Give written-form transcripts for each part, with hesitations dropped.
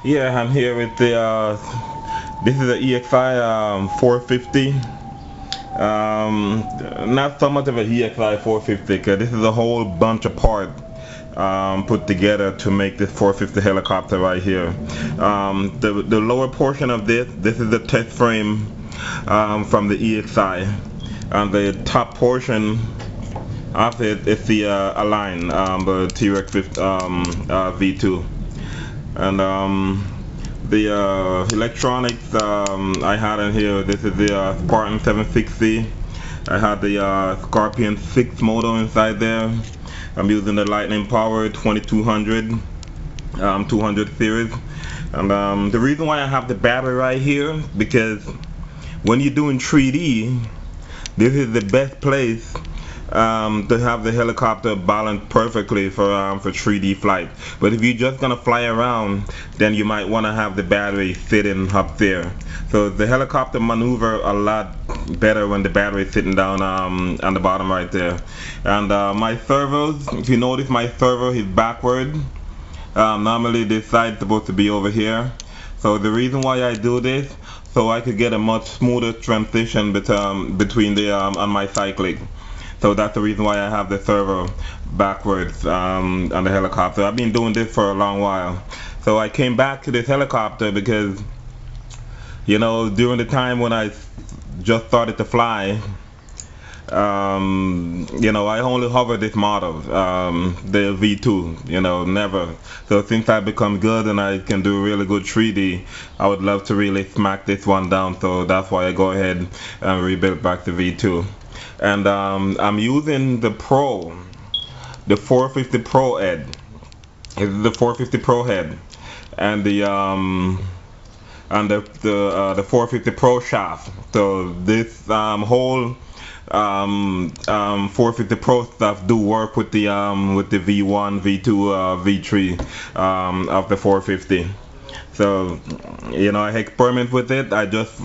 Yeah, I'm here with the this is the EXI 450. Not so much of a EXI 450 because this is a whole bunch of parts put together to make this 450 helicopter right here. The lower portion of this is the test frame from the EXI, and the top portion of it is the Align, the TROUGH V2. And the electronics I had in here, this is the Spartan 760. I had the Scorpion 6 motor inside there. I'm using the lightning power 2200 200 series. And the reason why I have the battery right here, because when you're doing 3D, this is the best place to have the helicopter balanced perfectly for 3D flight. But if you're just gonna fly around, then you might want to have the battery sitting up there. So the helicopter maneuver a lot better when the battery is sitting down on the bottom right there. And my servos, if you notice, my servo is backward. Normally this side is supposed to be over here. So the reason why I do this, so I could get a much smoother transition between the on my cyclic. So that's the reason why I have the servo backwards on the helicopter. I've been doing this for a long while. So I came back to this helicopter because, you know, during the time when I just started to fly, you know, I only hover this model, the V2, you know, never. So since I've become good and I can do really good 3D, I would love to really smack this one down. So that's why I go ahead and rebuild back the V2. And I'm using the Pro, the 450 Pro head. This is the 450 Pro head, and the 450 Pro shaft. So this whole 450 Pro stuff do work with the V1, V2, V3 of the 450. So, you know, I experiment with it. I just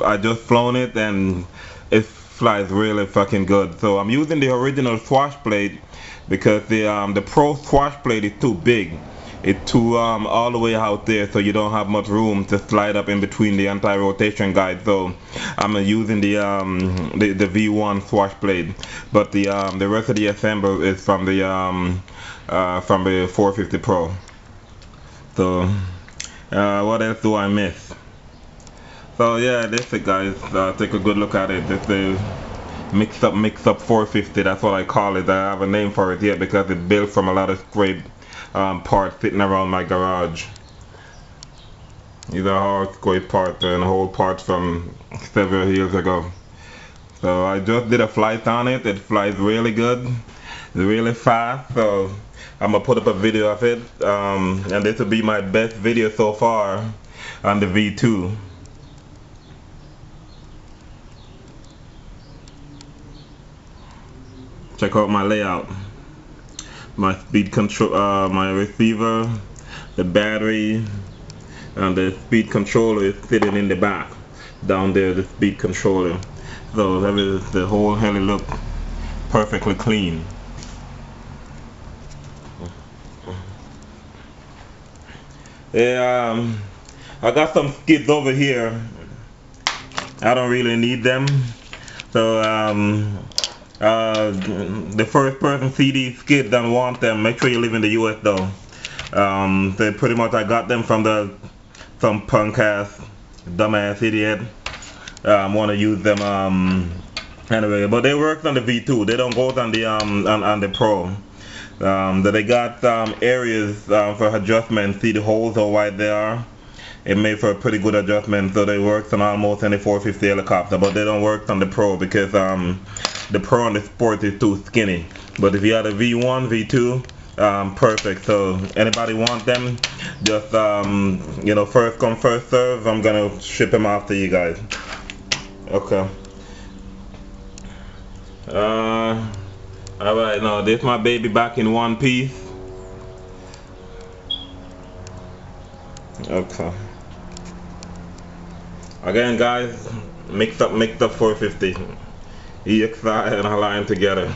flown it, and it flies really fucking good. So I'm using the original swash plate because the Pro swash plate is too big. It's too all the way out there, so you don't have much room to slide up in between the anti-rotation guide. So I'm using the V1 swash plate, but the rest of the assemble is from the 450 Pro. So what else do I miss? So yeah, this is, guys, take a good look at it. This is mix up 450. That's what I call it. I have a name for it here because it's built from a lot of scraped parts sitting around my garage. These are all scraped parts and whole parts from several years ago. So I just did a flight on it. It flies really good, really fast. So I'm gonna put up a video of it, and this will be my best video so far on the V2. Check out my layout, my speed control, my receiver, the battery, and the speed controller is sitting in the back down there, the speed controller. So that is the whole heli look perfectly clean. Yeah, I got some skids over here. I don't really need them. So the first person see these skids and want them, make sure you live in the US though. They pretty much, I got them from some punk ass dumbass idiot. Want to use them anyway, but they work on the V2. They don't go on the Pro. They got areas for adjustment. See the holes how wide they are. It made for a pretty good adjustment, so they work on almost any 450 helicopter, but they don't work on the Pro because the Pro and the Sport is too skinny. But if you had a V1, V2, perfect. So anybody want them, just you know, first come first serve. I'm gonna ship them off to you guys. Okay. Alright, now this my baby back in one piece. Okay. Again, guys, mixed up 450 EXI and Align together.